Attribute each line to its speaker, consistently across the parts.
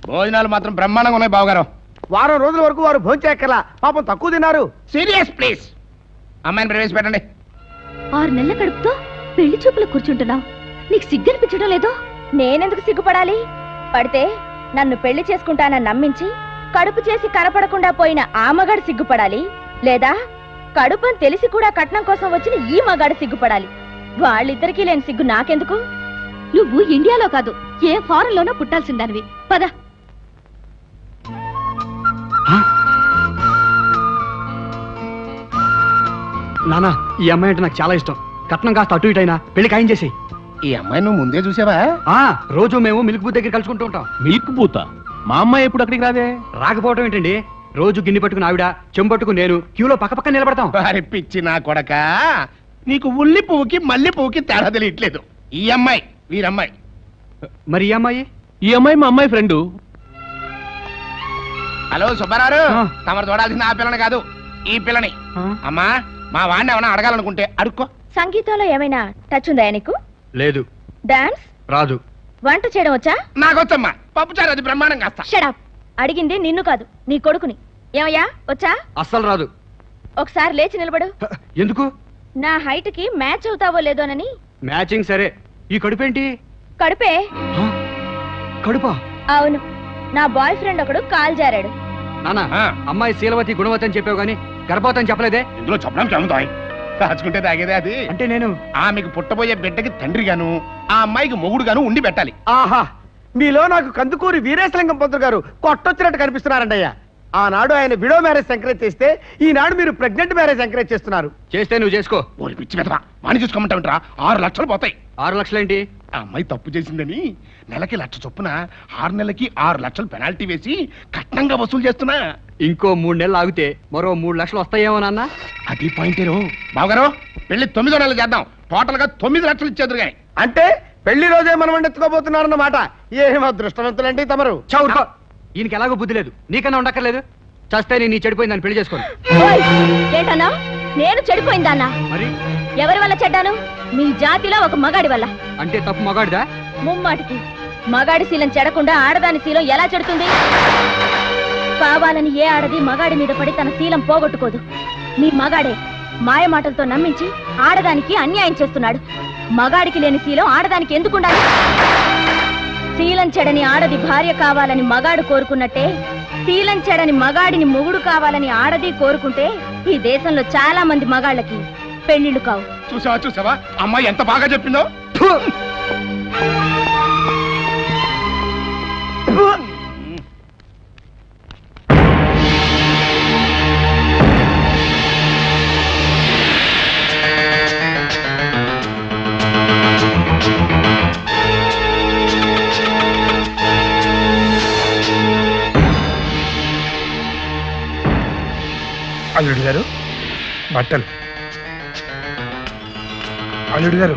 Speaker 1: భోజనాలు మాత్రం బ్రహ్మాండంగా ఉన్నాయి బావగారు.
Speaker 2: వారం రోజుల వరకు వారు భోంచేక్కర్లా, పాపం తక్కువ తిన్నారు.
Speaker 1: Serious please. అమ్మాయిని ప్రవేశపెట్టండి.
Speaker 3: 6 నెలల కడుపుతో పెళ్లి చూపులు కూర్చుంటున్నావు, నీకు సిగ్గనిపించడం లేదో?
Speaker 4: నేనెందుకు సిగ్గుపడాలి? పడితే నన్ను పెళ్లి చేసుకుంటానని నమ్మించి కడుపు చేసి కనపడకుండా పోయిన ఆ మగాడు సిగ్గుపడాలి, లేదా కడుపని తెలిసి కూడా కట్నం కోసం వచ్చిన ఈ మగాడు సిగ్గుపడాలి. వాళ్ళిద్దరికీ లేని సిగ్గు నాకెందుకు?
Speaker 3: నువ్వు ఇండియాలో కాదు, ఏ ఫారెన్ లోనో పుట్టాల్సిందానివి. పద.
Speaker 2: నానా, ఈ అమ్మాయి అంటే నాకు చాలా ఇష్టం. కట్నం కాస్త అటు ఇటు అయినా పెళ్లి ఖాయం చేసేయి.
Speaker 1: ఈ అమ్మాయి నువ్వు ముందే చూసావా?
Speaker 2: రోజు మేము మిల్క్ బూత్ దగ్గర కలుసుకుంటూ ఉంటాం.
Speaker 5: మిల్క్ బూత? మా అమ్మాయి ఎప్పుడు అక్కడికి రాదే?
Speaker 2: రాకపోవటం ఏంటండి, రోజు గిన్నె పట్టుకుని ఆవిడ, చెంపట్టుకు నేను క్యూలో పక్క నిలబడతాం.
Speaker 1: వారి పిచ్చి నా కొడక, నీకు ఉల్లి పువ్వుకి మల్లి పువ్వుకి తేడా తెలియట్లేదు. ఈ అమ్మాయి వీరమ్మాయి.
Speaker 2: మరి ఈ అమ్మాయి?
Speaker 5: ఈ అమ్మాయి మా అమ్మాయి ఫ్రెండ్.
Speaker 1: హలో సుబ్బారావు, తమరు చూడాల్సిన ఆ పిల్లని కాదు, ఈ పిల్లని. అమ్మా, మా వాడిని ఏమైనా అడగాలనుకుంటే అడుక్కో.
Speaker 4: సంగీతంలో ఏమైనా టచ్ ఉందా నీకు?
Speaker 2: లేదు.
Speaker 4: డాన్స్
Speaker 2: రాదు.
Speaker 4: వంట చేయడం వచ్చా?
Speaker 1: నాకొచ్చమ్మా, పప్పుచారు అది బ్రహ్మాండం కాస్తా.
Speaker 4: షడప్. అడిగింది నిన్ను కాదు, నీ కొడుకుని. ఏమయ్యా వచ్చా?
Speaker 2: అస్సలు రాదు.
Speaker 4: ఒకసారి లేచి నిలబడు.
Speaker 2: ఎందుకు?
Speaker 4: నా హైట్ కి మ్యాచ్ అవుతావో లేదోనని.
Speaker 2: మ్యాచింగ్ సరే, ఈ కడుపేంటి?
Speaker 4: కడుపే.
Speaker 2: కడుపా?
Speaker 4: అవును, నా బాయ్ ఫ్రెండ్ ఒకడు కాల్ జారాడు.
Speaker 2: నానా, అమ్మాయి శీలవతి గుణవతి అని చెప్పావు గానీ గర్భవతి చెప్పలేదే?
Speaker 1: ఇందులో చెప్పడానికి ఏముంది? దాచుకుంటే తాగేదే అది.
Speaker 2: అంటే నేను
Speaker 1: ఆమెకు పుట్టబోయే బిడ్డకి తండ్రిగాను, ఆ అమ్మాయికి మొగుడుగాను ఉండి పెట్టాలి.
Speaker 2: ఆహా, మీలో నాకు కందుకూరి వీరేశలింగం పంతులు గారు కొట్టొచ్చినట్టు కనిపిస్తున్నారండయ్యా. ఆనాడు ఆయన విడో మ్యారేజ్ ఎంకరేజ్ చేస్తే, ఈనాడు మీరు ప్రెగ్నెంట్ మ్యారేజ్ ఎంకరేజ్ చేస్తున్నారు. చేస్తే నువ్వు చేసుకో.
Speaker 1: ఓరి పిచ్చి పెదవా, వాణి చూసుకోమంటావుంటరా? 6 లక్షలు పోతాయి.
Speaker 2: 6 లక్షలేంటి?
Speaker 1: ఆ అమ్మాయి తప్పు చేసిందని నెలకి 1,00,000 చొప్పున 6 నెలలకి 6 లక్షలు పెనాల్టీ వేసి కట్నంగా వసూలు చేస్తున్నా.
Speaker 2: ఇంకో 3 నెలలు ఆగితే మరో 3 లక్షలు వస్తాయేమో నాన్న.
Speaker 1: అది పాయింటేరో. బావగారు, పెళ్లి 9వ నెలలు చేద్దాం. టోటల్ గా 9 లక్షలు ఇచ్చేద్దరు కానీ.
Speaker 2: అంటే పెళ్లి రోజే మనం ఎత్తుకోబోతున్నారన్నమాట. ఏం అదృష్టవంతులండి తమరు. చౌరుకో, ఈయనకి ఎలాగో బుద్ధి లేదు, నీకన్నా ఉండక్కర్లేదు. చస్తే నీ చెడిపోయిందని పెళ్లి చేసుకోండి.
Speaker 4: ఏంటన్నా? నేను చెడిపోయిందన్నా?
Speaker 2: మరి
Speaker 4: ఎవరి వల్ల చెడ్డాను? మీ జాతిలో ఒక మగాడి వల్ల.
Speaker 2: అంటే తప్పు మగాడిదా?
Speaker 4: ముమ్మాటికి. మగాడి శీలం చెడకుండా ఆడదాని శీలం ఎలా చెడుతుంది? కావాలని ఏ ఆడది మగాడి మీద పడి తన శీలం పోగొట్టుకోదు. మీ మగాడే మాయ మాటలతో నమ్మించి ఆడదానికి అన్యాయం చేస్తున్నాడు. మగాడికి లేని శీలం ఆడదానికి ఎందుకుండాలి? శీలం చెడని ఆడది భార్య కావాలని మగాడు కోరుకున్నట్టే, శీలం చెడని మగాడిని మొగుడు కావాలని ఆడది కోరుకుంటే ఈ దేశంలో చాలా మంది మగాళ్ళకి పెళ్లిళ్ళు కావు.
Speaker 1: చూసావా అమ్మాయి ఎంత బాగా చెప్పిందో.
Speaker 6: అల్లుడు గారు బట్టలు. అల్లుడు గారు,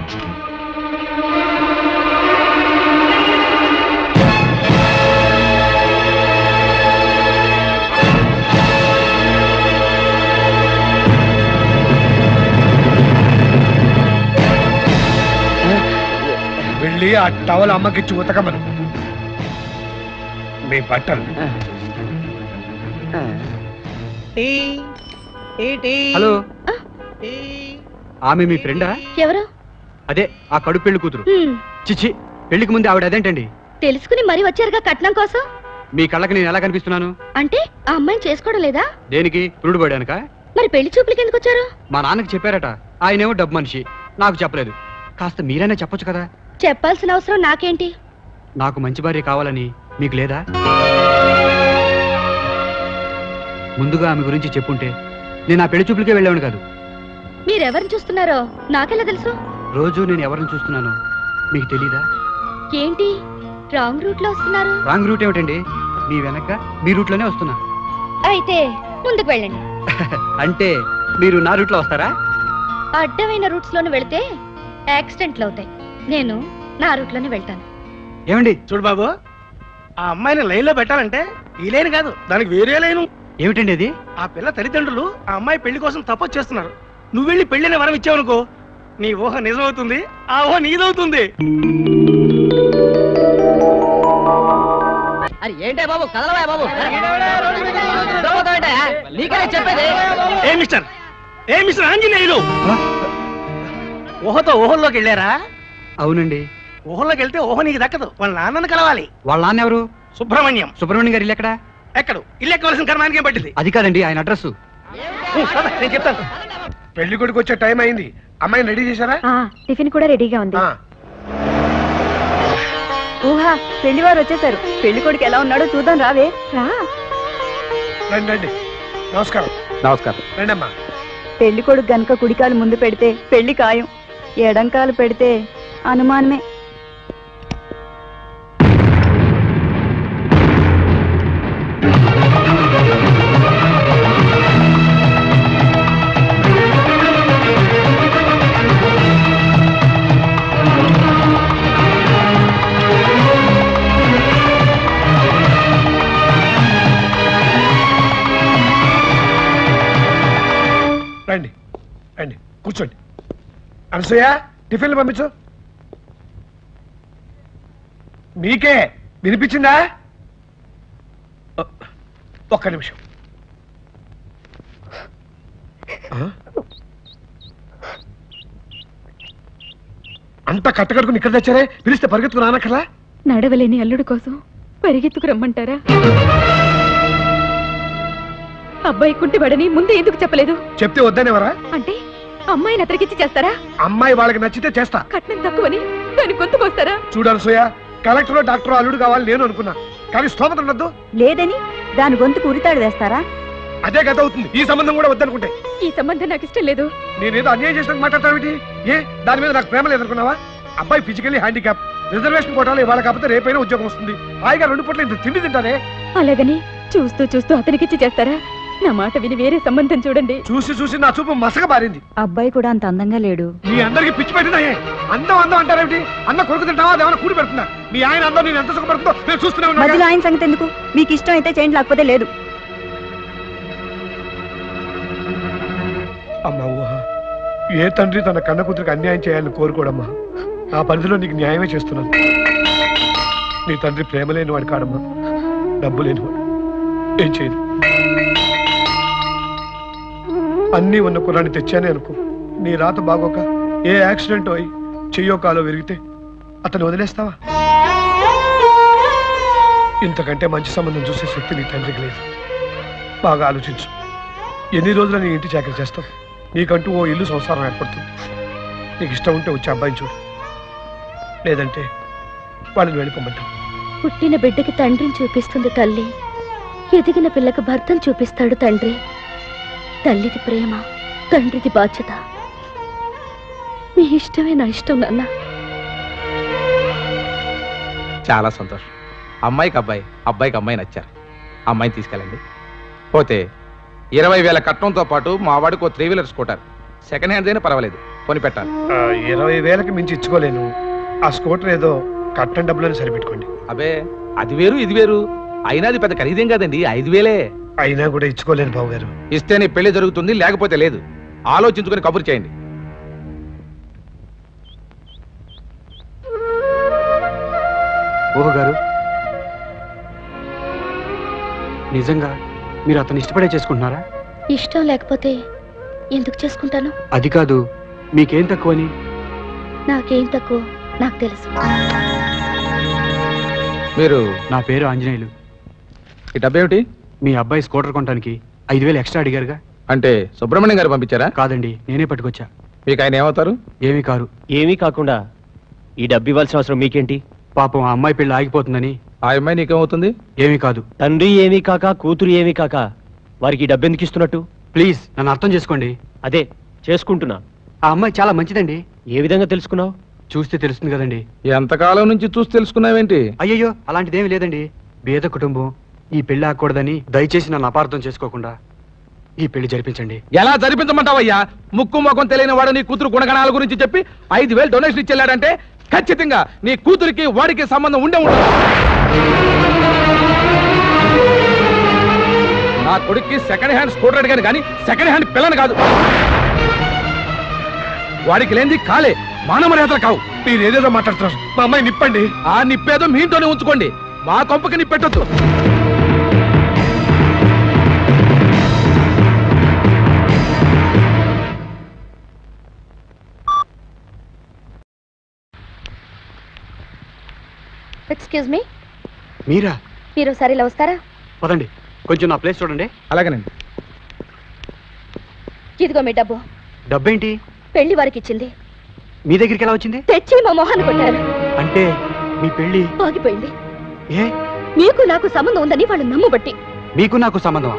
Speaker 6: వెళ్ళి ఆ టవల్ అమ్మకిచ్చి ఉతకమను. మీ బట్టలు.
Speaker 2: హలో, ఆమె మీ ఫ్రెండా?
Speaker 4: ఎవరు?
Speaker 2: అదే ఆ కడుపు పెళ్లి కూతురు. చిచ్చి, పెళ్లికి ముందు ఆవిడ అదేంటండి?
Speaker 4: తెలుసుకుని మరీ వచ్చారుగా కట్నం కోసం.
Speaker 2: మీ కళ్ళకి నేను ఎలా కనిపిస్తున్నాను?
Speaker 4: అంటే ఆ అమ్మాయిని చేసుకోవడం లేదా?
Speaker 2: దేనికి? పురుడు పడానుక?
Speaker 4: మరి పెళ్లి చూపులకి ఎందుకు వచ్చారు?
Speaker 2: మా నాన్నకి చెప్పారట, ఆయనేమో డబ్బు మనిషి, నాకు చెప్పలేదు. కాస్త మీరైనా చెప్పొచ్చు కదా.
Speaker 4: చెప్పాల్సిన అవసరం నాకేంటి?
Speaker 2: నాకు మంచి భార్య కావాలని మీకు లేదా? ముందుగా ఆమె గురించి చెప్పుంటే నేను ఆ పెళ్లి చూపులకే వెళ్ళాను కాదు.
Speaker 4: మీరెవరిని చూస్తున్నారో నాకెలా తెలుసు?
Speaker 2: రోజు నేను ఎవరిని చూస్తున్నానో మీకు తెలీదా?
Speaker 4: ఏంటి రాంగ్ రూట్ లో వస్తున్నారు?
Speaker 2: రాంగ్ రూట్ ఏమిటండి, మీ వెనక మీ రూట్ లోనే వస్తున్నా.
Speaker 4: అయితే ముందుకు వెళ్ళండి.
Speaker 2: అంటే మీరు నా రూట్ లో వస్తారా?
Speaker 4: అడ్డమైన రూట్స్ లోనే వెళితే యాక్సిడెంట్లు అవుతాయి. నేను నా రూట్ లోనే వెళ్తాను.
Speaker 2: ఏమండి?
Speaker 6: చూడు బాబు, ఆ అమ్మాయిని లైన్ లో పెట్టాలంటే ఈ లైన్ కాదు, దానికి వేరే లైను.
Speaker 2: ఏమిటండి అది?
Speaker 6: ఆ పిల్ల తల్లిదండ్రులు ఆ అమ్మాయి పెళ్లి కోసం తపస్సు చేస్తున్నారు. నువ్వు వెళ్ళి పెళ్లిని వరం ఇచ్చావనుకో, నీ ఊహ నిజమవుతుంది, ఆ ఊహ నీదవుతుంది.
Speaker 7: అరే ఏంటే బాబు కదలవా బాబు నీకే చెప్పేది.
Speaker 6: ఏ మిస్టర్ ఆంజనేయులు, ఊహల్లోకి వెళ్ళారా?
Speaker 2: అవునండి.
Speaker 6: ఊహల్లోకి వెళ్తే ఊహ నీకు దక్కదు, వాళ్ళ నాన్నను కలవాలి.
Speaker 2: వాళ్ళ నాన్న ఎవరు?
Speaker 6: సుబ్రహ్మణ్యం
Speaker 2: గారు ఇల్లు ఎక్కడ?
Speaker 6: ఎక్కడు? ఇల్లు ఎక్కవలసిన కర్మానికి ఏం పట్టింది?
Speaker 2: అది కాదండి, ఆయన అడ్రస్.
Speaker 6: నేను చెప్తాను.
Speaker 1: పెళ్లి కొడుకు వచ్చే టైం అయింది, అమ్మాయిని రెడీ చేశారా?
Speaker 4: టిఫిన్ కూడా రెడీగా ఉంది.
Speaker 1: ఆ,
Speaker 4: ఊహా పెళ్లివారు వచ్చేసారు. పెళ్లి కొడుకు ఎలా ఉన్నాడో చూద్దాం రావే. రా.
Speaker 1: రండి రండి. నమస్కారం.
Speaker 5: నమస్కారం.
Speaker 1: రండమ్మా.
Speaker 4: పెళ్లి కొడుకు గనక కుడికాలు ముందు పెడితే పెళ్లి ఖాయం, ఎడంకాలు పెడితే అనుమానమే.
Speaker 1: రండి రండి, కూర్చోండి. అనసూయ, టిఫిన్లు పంపించు. మీకే వినిపించిందా? ఒక్క నిమిషం. అంత కట్టకట్టుకుని ఇక్కడ తెచ్చారే, పిలిస్తే పరిగెత్తుకు రానక్కర్లా?
Speaker 3: నడవలేని అల్లుడు కోసం పరిగెత్తుకు రమ్మంటారా? అబ్బాయి కుంటిబడని ముందే ఎందుకు చెప్పలేదు?
Speaker 1: చెప్తే వద్దనేవరా?
Speaker 3: అంటే అమ్మాయిని అతరికిచ్చి చేస్తారా?
Speaker 1: అమ్మాయి వాళ్ళకి నచ్చితే చేస్తా.
Speaker 3: కట్నం తక్కువని దాని గొంతుకొస్తారా?
Speaker 1: చూడాలి సోయ, కలెక్టర్ డాక్టర్ అల్లుడు కావాలి నేను అనుకున్నా, కానీ స్తోమత ఉండద్దు.
Speaker 4: లేదని దాని గొంతుకు ఉరితాడు వేస్తారా?
Speaker 1: అదే గత అవుతుంది. ఈ సంబంధం కూడా వద్దనుకుంటే.
Speaker 3: ఈ సంబంధం నాకు ఇష్టం లేదు.
Speaker 1: నేనేదో అన్యాయం చేసినా మాట్లాడతావేంటి? ఏ దాని మీద నాకు ప్రేమ లేదనుకున్నావా? అబ్బాయి ఫిజికల్లీ హ్యాండిక్యాప్, రిజర్వేషన్ కోటాలో ఇవాళ కాకపోతే రేపైనా ఉద్యోగం వస్తుంది. హాయిగా 2 పూట్ల ఇంత తిండి తింటారే.
Speaker 3: అలాగని చూస్తూ చూస్తూ అతనికిచ్చి చేస్తారా? నా మాట విని వేరే సంబంధం చూడండి.
Speaker 1: చూసి చూసి నా చూపు మసక బారింది.
Speaker 4: అబ్బాయి కూడా అంత అందంగా లేడు.
Speaker 1: మీ అందరికి పిచ్చి పెట్టినాయే. అందం అందం అంటారేమిటి? అన్న కొడుకు తింటావా, అదేమన్నా కూడి పెడుతుందా? మీ ఆయన అందం నేను ఎంత సుఖపడుతుందో నేను చూస్తూనే ఉన్నా.
Speaker 4: మధ్యలో ఆయన సంగతి ఎందుకు? మీకు ఇష్టం అయితే చేయండి, లేకపోతే లేదు.
Speaker 1: అమ్మా ఊహ, ఏ తండ్రి తన కన్న కూతురికి అన్యాయం చేయాలని కోరుకోడమ్మా. నా పరిధిలో నీకు న్యాయమే చేస్తున్నాను. నీ తండ్రి ప్రేమ లేనివాడు కాడమ్మా, డబ్బు లేనివాడు. ఏం చేయదు. అన్నీ ఉన్న కుర్రాన్ని తెచ్చానే అనుకో, నీ రాత బాగోక ఏ యాక్సిడెంట్ అయి చెయ్యో కాలో విరిగితే అతను వదిలేస్తావా? ఇంతకంటే మంచి సంబంధం చూసే శక్తి నీ తండ్రికి లేదు. బాగా ఆలోచించు. ఎన్ని రోజులు నీ ఇంటి చాకరీ చేస్తావు? నీకంటూ ఓ ఇల్లు సంసారం ఏర్పడుతుంది. నీకు ఇష్టం ఉంటే వచ్చి అబ్బాయిని చూడు, లేదంటే వాళ్ళని వెళ్ళిపోమంటావు.
Speaker 3: పుట్టిన బిడ్డకి తండ్రిని చూపిస్తుంది తల్లి, ఎదిగిన పిల్లకి భర్తను చూపిస్తాడు తండ్రి. తల్లిది ప్రేమ, తండ్రిది బాధ్యత. మీ ఇష్టమే నా ఇష్టం నాన్న.
Speaker 5: చాలా సంతోషం. అమ్మాయికి అబ్బాయి, అబ్బాయికి అమ్మాయి నచ్చారు. అమ్మాయిని తీసుకెళ్ళండి. పోతే 20,000 కట్నంతో పాటు మా వాడికి 3 వీలర్ స్కూటర్ సెకండ్ హ్యాండ్ అయినా పర్వాలేదు కొని పెట్టాలి.
Speaker 1: 20,000కి మించి ఇచ్చుకోలేను. ఆ స్కూటర్ ఏదో కట్నం డబ్బులని సరిపెట్టుకోండి.
Speaker 5: అబే, అది వేరు ఇది వేరు. అయినా అది పెద్ద ఖరీదేం కాదండి, 5,000.
Speaker 1: అయినా కూడా ఇచ్చుకోలేను బాబు గారు.
Speaker 5: ఇస్తేనే పెళ్లి జరుగుతుంది, లేకపోతే లేదు. ఆలోచించుకొని కబురు చేయండి.
Speaker 2: ఊహ గారు, నిజంగా మీరు అతను ఇష్టపడే చేసుకుంటున్నారా?
Speaker 3: ఇష్టం లేకపోతే ఎందుకు చేసుకుంటాను?
Speaker 2: అది కాదు, మీకేం తక్కువని.
Speaker 3: నాకేం తక్కువ నాకు తెలుసు.
Speaker 5: మీరు?
Speaker 2: నా పేరు ఆంజనేయులు.
Speaker 5: ఈ డబ్బేమిటి?
Speaker 2: మీ అబ్బాయి స్కూటర్ కొనడానికి 5,000 ఎక్స్ట్రా అడిగారుగా.
Speaker 5: అంటే సుబ్రహ్మణ్యం గారు పంపించారా?
Speaker 2: కాదండి, నేనే పట్టుకొచ్చా.
Speaker 5: మీకు ఆయన ఏమవుతారు?
Speaker 2: ఏమీ కారు.
Speaker 8: ఏమీ కాకుండా ఈ డబ్బు ఇవ్వాల్సిన అవసరం మీకేంటి?
Speaker 2: పాపం ఆ అమ్మాయి పెళ్లి ఆగిపోతుందని.
Speaker 5: ఆ అమ్మాయి నీకేమవుతుంది?
Speaker 2: ఏమీ కాదు.
Speaker 8: తండ్రి ఏమీ కాక కూతురు ఏమీ కాక వారికి ఈ డబ్బు ఎందుకు ఇస్తున్నట్టు?
Speaker 2: ప్లీజ్ నన్ను అర్థం చేసుకోండి.
Speaker 8: అదే చేసుకుంటున్నా.
Speaker 2: ఆ అమ్మాయి చాలా మంచిదండి.
Speaker 8: ఏ విధంగా తెలుసుకున్నావు?
Speaker 2: చూస్తే తెలుస్తుంది కదండి.
Speaker 5: ఎంతకాలం నుంచి చూసి తెలుసుకున్నావేంటి?
Speaker 2: అయ్యయ్యో, అలాంటిదేమీ లేదండి. పేద కుటుంబం, ఈ పెళ్లి ఆగకూడదని దయచేసి నన్ను అపార్థం చేసుకోకుండా ఈ పెళ్లి జరిపించండి.
Speaker 5: ఎలా జరిపించమంటావయ్యా? ముక్కు ముఖం తెలియని వాడు నీ కూతురు గుణగణాల గురించి చెప్పి 5,000 డొనేషన్ ఇచ్చేలాడంటే ఖచ్చితంగా నీ కూతురికి వాడికి సంబంధం ఉండే ఉంటుంది. నా కొడుక్కి సెకండ్ హ్యాండ్ స్కూటర్ అడిగాను కానీ సెకండ్ హ్యాండ్ పిల్లని కాదు. వాడికి లేనిది కాలే, మానవ మర్యాదలు కావు.
Speaker 1: మీరు ఏదేదో మాట్లాడుతున్నారు. మా అమ్మాయి నిప్పండి.
Speaker 5: ఆ నిప్పేదో మీ ఇంట్లోనే ఉంచుకోండి. మా కొంపకి నీ పెట్టొద్దు.
Speaker 3: ఎక్స్క్యూజ్ మీ,
Speaker 8: మీరా?
Speaker 3: మీరు ఒకసారి ఇలా వస్తారా?
Speaker 8: పదండి, కొంచెం నా ప్లేస్ చూడండి.
Speaker 5: అలాగేనండి.
Speaker 3: ఇదిగో మీ డబ్బు.
Speaker 8: డబ్బేంటి?
Speaker 3: పెళ్లి వారికి ఇచ్చింది.
Speaker 8: మీ దగ్గరికి ఎలా వచ్చింది?
Speaker 3: తెచ్చి మా మొహాన్ని కొట్టారు.
Speaker 8: అంటే మీ పెళ్లి
Speaker 3: ఆగిపోయింది.
Speaker 8: ఏ?
Speaker 3: మీకు నాకు సంబంధం ఉందని వాళ్ళు నమ్మబట్టి.
Speaker 8: మీకు నాకు సంబంధమా?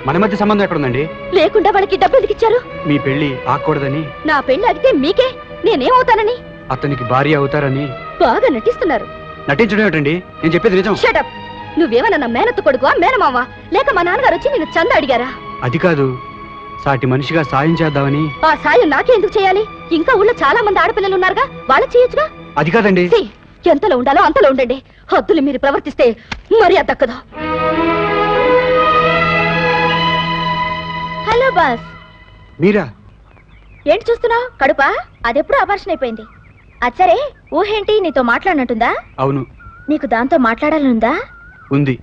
Speaker 8: మన మధ్య సంబంధం ఎక్కడుందండి?
Speaker 3: లేకుండా వాళ్ళకి డబ్బు ఎందుకు ఇచ్చారు?
Speaker 8: మీ పెళ్లి ఆగకూడదని.
Speaker 3: నా పెళ్లి ఆగితే మీకే, నేనేమవుతానని.
Speaker 8: అతనికి భార్య అవుతారని.
Speaker 3: బాగా నటిస్తున్నారు.
Speaker 8: నటించడం ఏమిటండి? నేను చెప్పేది నిజం.
Speaker 3: షటప్. నువ్వేమన్నా నా మేనత్త కొడుకువా, మేనమావా, లేక మా నాన్నగారు వచ్చి నేను చంద అడిగారా?
Speaker 8: అది కాదు, సాటి మనిషిగా సాయం చేద్దామని.
Speaker 3: ఆ సాయం నాకే ఎందుకు చేయాలి? ఇంకా ఊళ్ళో చాలా మంది ఆడపిల్లలు ఉన్నారుగా, వాళ్ళకి చేయొచ్చుగా.
Speaker 8: అది కాదండి.
Speaker 3: ఎంతలో ఉండాలో అంతలో ఉండండి. హద్దులు మీరు ప్రవర్తిస్తే మర్యాద దక్కదు. Hello boss.
Speaker 8: మీరా?
Speaker 4: ఏంటి చూస్తున్నావు? కడుపా? అదెప్పుడు ఆపరేషన్ అయిపోయింది. అచ్చరే, ఊహేంటి, నీతో మాట్లాడినట్టుందా?
Speaker 8: అవును.
Speaker 4: నీకు దాంతో మాట్లాడాలనుందా?
Speaker 8: ఉంది.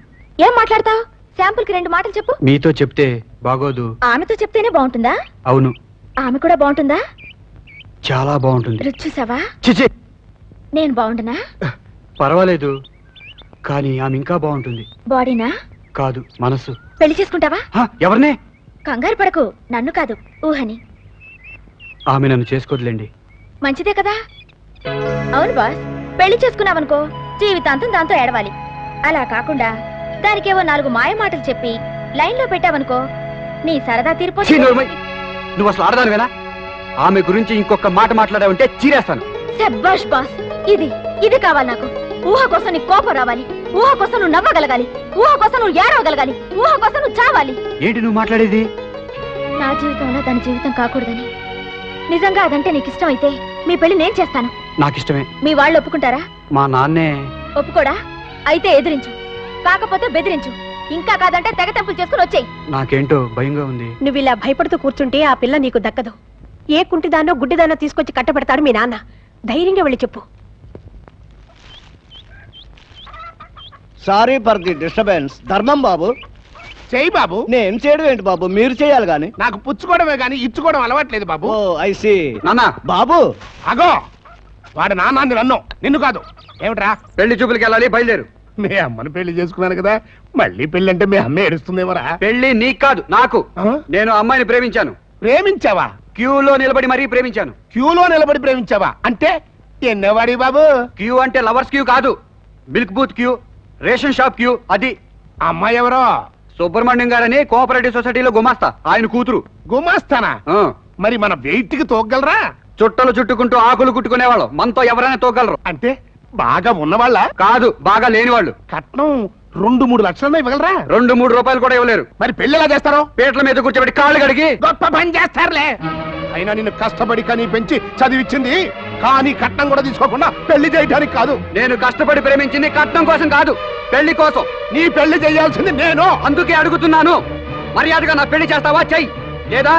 Speaker 4: ఏం మాట్లాడతావు? శాంపుల్ కి 2 మాటలు చెప్పు.
Speaker 8: మీతో చెప్తే బాగోదు.
Speaker 4: ఆమెతో చెప్తేనే బాగుంటుందా?
Speaker 8: అవును.
Speaker 4: ఆమె కూడా బాగుంటుందా?
Speaker 8: చాలా బాగుంటుంది.
Speaker 4: రుచి చూసావా?
Speaker 8: చిచి,
Speaker 4: నేను బాగుంటున్నా?
Speaker 8: పర్వాలేదు, కానీ ఆమె ఇంకా బాగుంటుంది.
Speaker 4: బాడీనా?
Speaker 8: కాదు, మనసు.
Speaker 4: పెళ్లి చేసుకుంటావా?
Speaker 8: ఎవరినే?
Speaker 4: కంగారు పడకు, నన్ను కాదు, ఊహని.
Speaker 8: ఆమె నన్ను చేసుకోదులేండి.
Speaker 4: మంచిదే కదా. అవును బాస్, పెళ్లి చేసుకున్నావనుకో జీవితాంతం దాంతో ఏడవాలి. అలా కాకుండా దానికేవో 4 మాయ మాటలు చెప్పి లైన్ లో పెట్టావనుకో నీ సరదా తీరిపోతుంది.
Speaker 8: నువ్వు అసలు ఆడదానివేనా? ఆమె గురించి ఇంకొక మాట మాట్లాడావంటే చీరేస్తాను.
Speaker 4: శభాష్ బాస్, ఇది కావాలి నాకు. ఊహ కోసం నీ కోపం రావాలి, ఊహ కోసం నువ్వు నవ్వగలగాలి, ఊహ కోసం నువ్వు ఏడవగలగాలి, ఊహ కోసం నువ్వు చావాలి.
Speaker 8: ఏంటి నువ్వు మాట్లాడేది?
Speaker 4: నా జీవితంలో దాని జీవితం కాకూడదని. నిజంగా అదంటే నీకు ఇష్టం అయితే మీ పెళ్లి నేను చేస్తాను.
Speaker 8: నాకిష్టమే.
Speaker 4: మీ వాళ్ళు ఒప్పుకుంటారా?
Speaker 8: మా నాన్నే.
Speaker 4: ఒప్పుకోడా? అయితే ఎదిరించు, కాకపోతే బెదిరించు. ఇంకా కాదంటే తెగ తెంపులు చేసుకుని వచ్చేయి.
Speaker 8: నాకేంటో భయంగా ఉంది.
Speaker 9: నువ్వు ఇలా భయపడుతూ కూర్చుంటే ఆ పిల్ల నీకు దక్కదు. ఏ కుంటిదానో గుడ్డిదానో తీసుకొచ్చి కట్టబెడతాడు మీ నాన్న. ధైర్యంగా వెళ్ళి చెప్పు.
Speaker 2: Sorry for the disturbance. ధర్మం బాబు.
Speaker 6: చెయ్యి బాబు.
Speaker 2: నేను చేయడం ఏంటి బాబు, మీరు చేయాలి గాని.
Speaker 6: నాకు పుచ్చుకోవడమే గాని ఇచ్చుకోవడం అలవాట్లేదు బాబు.
Speaker 2: ఓ ఐ సీ.
Speaker 8: నాన్న.
Speaker 2: బాబు.
Speaker 6: అగో, వాడు నాన్నాన్ని నన్ను, నిన్ను కాదు. ఏమిట్రా?
Speaker 8: పెళ్లి చూపులకి వెళ్ళాలి, బయలుదేరు.
Speaker 6: మీ అమ్మని పెళ్లి చేసుకున్నాను కదా, మళ్ళీ పెళ్లి అంటే మీ అమ్మ ఏడుస్తుందేమరా?
Speaker 8: పెళ్లి నీకు కాదు, నాకు. నేను అమ్మాయిని ప్రేమించాను.
Speaker 6: ప్రేమించావా?
Speaker 8: క్యూలో నిలబడి మరీ ప్రేమించాను.
Speaker 6: క్యూలో నిలబడి ప్రేమించావా? అంటే ఎన్నవాడి బాబు?
Speaker 8: క్యూ అంటే లవర్స్ క్యూ కాదు, milk booth queue, ration shop queue. అది.
Speaker 6: అమ్మాయి ఎవరో?
Speaker 8: సుబ్రహ్మణ్యం గారని కోఆపరేటివ్ సొసైటీలో గుమాస్తా, ఆయన కూతురు.
Speaker 6: గుమాస్తానా? మరి మన వెయిట్ కి తోగలరా?
Speaker 8: చుట్టలు చుట్టుకుంటూ ఆకులు కుట్టుకునేవాళ్ళు, మనతో ఎవరైనా తోగలరు.
Speaker 6: అంటే బాగా ఉన్నవాళ్ళ?
Speaker 8: కాదు, బాగా లేని వాళ్ళు.
Speaker 6: కట్నం 2-3 లక్షలు ఇవ్వగలరా?
Speaker 8: 2-3 రూపాయలు కూడా ఇవ్వలేరు.
Speaker 6: మరి పెళ్లి ఎలా చేస్తారో?
Speaker 8: పీటల మీద కూర్చోబెట్టి కాళ్ళు కడిగి
Speaker 6: గొప్ప పని చేస్తారులే. అయినా నిన్ను కష్టపడి కని పెంచి చదివిచ్చింది, కానీ కట్నం కూడా తీసుకోకుండా పెళ్లి చేయడానికి కాదు.
Speaker 8: నేను కష్టపడి ప్రేమించింది కట్నం కోసం కాదు, పెళ్లి కోసం.
Speaker 6: నీ పెళ్లి చేయాల్సింది నేను.
Speaker 8: అందుకే అడుగుతున్నాను, మర్యాదగా నా పెళ్లి చేస్తావా? చెయ్యి, లేదా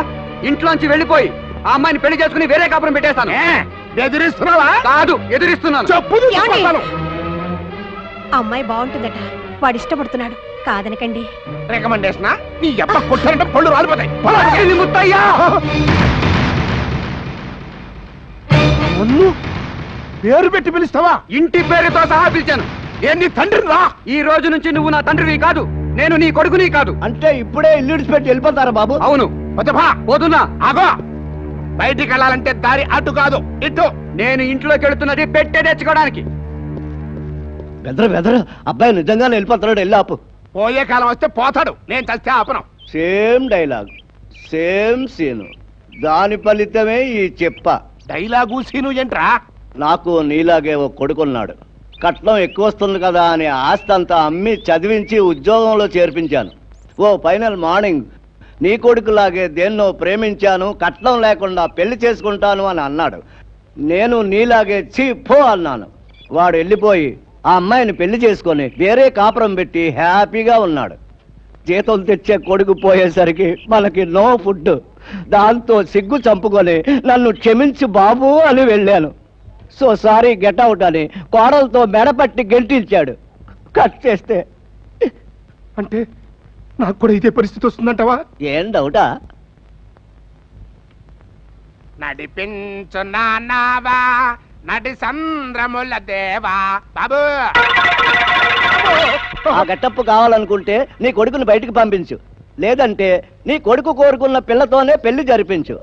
Speaker 8: ఇంట్లోంచి వెళ్ళిపోయి ఆ అమ్మాయిని పెళ్లి చేసుకుని వేరే కాపురం పెట్టేస్తాను.
Speaker 6: ఎదిరిస్తున్నావా?
Speaker 8: కాదు, ఎదిరిస్తున్నాను.
Speaker 6: చెప్పు.
Speaker 9: అమ్మాయి బాగుంటుందట, వాడు ఇష్టపడుతున్నాడు, కాదనకండి.
Speaker 6: రికమెండేషన్ నీ ఎప్ప కొట్టారంటే పళ్ళు రాలిపోతాయి.
Speaker 8: ముత్తయ్యా,
Speaker 6: పేరు పెట్టి పిలుస్తావా?
Speaker 8: ఇంటి పేరుతో సహా పిలిచాను.
Speaker 6: ఏంటి తండ్రి రా?
Speaker 8: ఈ రోజు నుంచి నువ్వు నా తండ్రివి కాదు, నేను నీ కొడుకుని కాదు.
Speaker 2: అంటే ఇప్పుడే ఇల్లు విడిచిపెట్టి వెళ్ళిపోతారా బాబు?
Speaker 8: అవును. పోతున్నా.
Speaker 6: ఆగో, బయటికి వెళ్ళాలంటే దారి అటు కాదు, ఇటు.
Speaker 8: నేను ఇంట్లోకి వెళుతున్నది పెట్టే తెచ్చుకోవడానికి.
Speaker 2: బెదరు అబ్బాయి నిజంగానే వెళ్ళిపోతున్నాడు, వెళ్ళి ఆపు.
Speaker 6: పోయే కాలం వస్తే పోతాడు, నేను చస్తే ఆపను.
Speaker 2: సేమ్ డైలాగ్, సేమ్ సీను, దాని ఫలితమే ఈ చెప్ప.
Speaker 6: డైలాగు సీను ఏంట్రా?
Speaker 2: నాకు నీలాగే ఓ కొడుకున్నాడు. కట్నం ఎక్కువ వస్తుంది కదా అని ఆస్తి అంతా అమ్మి చదివించి ఉద్యోగంలో చేర్పించాను. ఓ ఫైనల్ మార్నింగ్ నీ కొడుకులాగే దేన్నో ప్రేమించాను, కట్నం లేకుండా పెళ్లి చేసుకుంటాను అని అన్నాడు. నేను నీలాగే పో అన్నాను. వాడు వెళ్ళిపోయి ఆ అమ్మాయిని పెళ్లి చేసుకొని వేరే కాపురం పెట్టి హ్యాపీగా ఉన్నాడు. జీతం తెచ్చే కొడుకు పోయేసరికి మనకి నో ఫుడ్. దాంతో సిగ్గు చంపుకొని నన్ను క్షమించి బాబు అని వెళ్ళాను. సో సారీ గెట్ అవుట్ అని కోడలతో మెడపట్టి గెంటించాడు. కట్ చేస్తే.
Speaker 6: అంటే నాకు కూడా ఇదే పరిస్థితి వస్తుందంటావా?
Speaker 2: ఏం డౌటా?
Speaker 6: నడిపించు నానావా నడి సంద్రముల దేవా బాబు.
Speaker 2: ఆ గట్టప్పు కావాలనుకుంటే నీ కొడుకుని బయటికి పంపించు, లేదంటే నీ కొడుకు కోరుకున్న పిల్లతోనే పెళ్లి జరిపించు.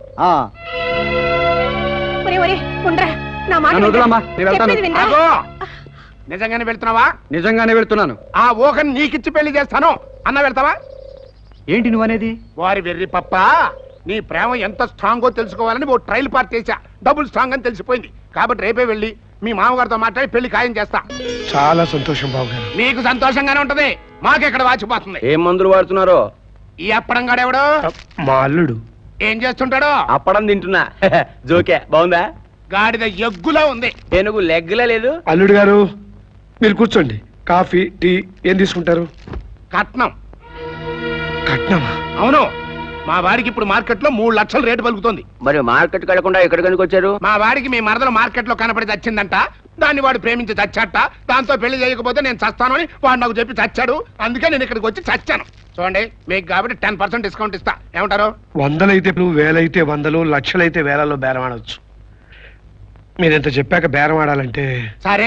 Speaker 6: నిజంగానే వెళ్తున్నావా?
Speaker 8: నిజంగానే వెళ్తున్నాను.
Speaker 6: ఆ ఊహని నీకిచ్చి పెళ్లి చేస్తాను అన్న వెళ్తావా?
Speaker 8: ఏంటి నువ్వనేది?
Speaker 6: వారి వెర్రి పప్ప, నీ ప్రేమ ఎంత స్ట్రాంగో తెలుసుకోవాలని ఓ ట్రయల్ పార్టీ చేశా. డబుల్ స్ట్రాంగ్ అని తెలిసిపోయింది. కాబట్టి రేపే వెళ్ళి మీ మామగారితో మాట్లాడి పెళ్లి ఖాయం చేస్తా.
Speaker 1: చాలా సంతోషం బాబు గారు.
Speaker 6: మీకు సంతోషంగానే ఉంటది, మాకెక్కడ వాచిపోతుంది.
Speaker 8: ఏం మందులు వాడుతున్నారో?
Speaker 6: ఈ అప్పడం గాడెవడు?
Speaker 1: మా అల్లుడు.
Speaker 6: ఏం చేస్తుంటాడు?
Speaker 8: అప్పడం తింటున్నా. జోకే బాగుందా?
Speaker 6: గాడిద ఎగ్గులా ఉంది.
Speaker 8: ఏనుగు లెగ్గులా లేదు.
Speaker 1: అల్లుడు గారు మీరు కూర్చోండి. కాఫీ టీ ఏం తీసుకుంటారు?
Speaker 6: కట్నం.
Speaker 1: కట్నమా?
Speaker 6: అవును, మా వాడికి ఇప్పుడు మార్కెట్ లో 3 లక్షలు రేటు పలుకుతుంది.
Speaker 8: మరి మార్కెట్ కడకుండా ఎక్కడికి వచ్చారు?
Speaker 6: మా వాడికి మీ మరదలు మార్కెట్ లో కనపడి చచ్చిందంట. దాన్ని వాడు ప్రేమించి చచ్చాట. దాంతో పెళ్లి చేయకపోతే నేను చస్తాను అని వాడు నాకు చెప్పి చచ్చాడు. అందుకే నేను ఇక్కడికి వచ్చి చచ్చాను. చూడండి, మీకు కాబట్టి 10% డిస్కౌంట్ ఇస్తా. ఏమంటారు?
Speaker 1: 100లైతే వేలైతే 100, లక్షలైతే వేలలో బేరం ఆడవచ్చు. మీరెంత చెప్పాక బేరం ఆడాలంటే
Speaker 6: సరే,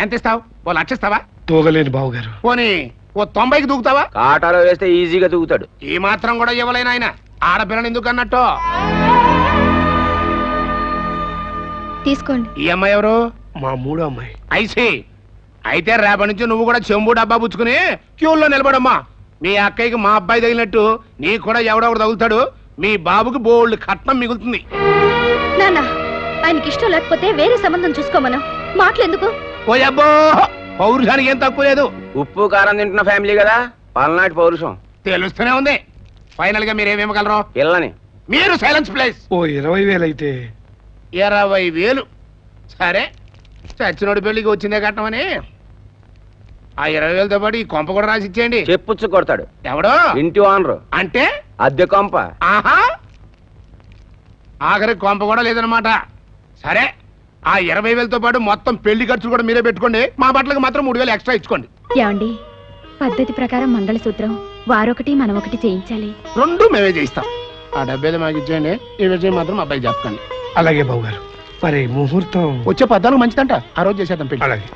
Speaker 6: ఎంత ఇస్తావు? ఓ 1 లక్ష ఇస్తావా?
Speaker 1: తూగలేని బాబు గారు.
Speaker 6: పోనీ ఓ 90కి దూకుతావా?
Speaker 8: కాటాలో వేస్తే ఈజీగా దూకుతాడు.
Speaker 6: ఈ మాత్రం కూడా ఇవ్వలేను. ఆయన ఆడపిల్లని ఎందుకు అన్నట్టు.
Speaker 3: తీసుకోండి.
Speaker 6: ఈ అమ్మాయి ఎవరు?
Speaker 1: మా మూడో అమ్మాయి.
Speaker 6: ఐసి. అయితే రేపటి నుంచి నువ్వు కూడా చెంబు డబ్బా పుచ్చుకుని క్యూల్లో నిలబడమ్మా. మీ అక్కయ్యకి మా అబ్బాయి తగిలినట్టు నీకు కూడా ఎవడొకడు తగులుతాడు. మీ బాబుకి బోల్డ్ కట్నం మిగులుతుంది.
Speaker 3: నాన్న, ఆయనకి ఇష్టం లేకపోతే వేరే సంబంధం చూసుకోమను. మాటలెందుకు?
Speaker 6: ఓయబ్బో, పౌరుషానికి ఏం తక్కువ లేదు.
Speaker 8: ఉప్పు కారం తింటున్న ఫ్యామిలీ కదా, పల్నాటి పౌరుషం
Speaker 6: తెలుస్తూనే ఉంది. ఫైనల్ గా మీరేమివ్వగలరు?
Speaker 8: పిల్లని.
Speaker 6: మీరు సైలెన్స్ ప్లేస్.
Speaker 1: ఓ 20,000 అయితే.
Speaker 6: 20,000. సరే, చచ్చినోడి పెళ్లికి వచ్చిందే కట్టమని ఆ 20,000తో పాటు ఈ కొంప కూడా రాసి ఇచ్చేయండి.
Speaker 8: చెప్పుచ్చు కొడతాడు.
Speaker 6: ఎవడో?
Speaker 8: ఇంటి ఓనరు.
Speaker 6: అంటే
Speaker 8: అద్దె కొంప.
Speaker 6: ఆహా, ఆఖరి కొంప కూడా లేదనమాట. సరే, ఆ 20,000తో పాటు మొత్తం పెళ్లి ఖర్చులు కూడా మీరే పెట్టుకోండి. మా బట్టలకు మాత్రం 3,000 ఎక్స్ట్రా ఇచ్చుకోండి.
Speaker 4: ఏమండి, పద్ధతి ప్రకారం మంగళసూత్రం వారొకటి మనం ఒకటి చేయించాలి.
Speaker 6: 2 మేమే చేయిస్తాం. ఆ 70 మాకు ఇచ్చేయండి. ఈ విషయం మాత్రం అబ్బాయి చెప్పకండి.
Speaker 1: అలాగే బాబు గారు. మరి ముహూర్తం
Speaker 6: వచ్చే 14 మంచిదంట. ఆ రోజు చేసేద్దాం పెళ్లి.
Speaker 1: అలాగే.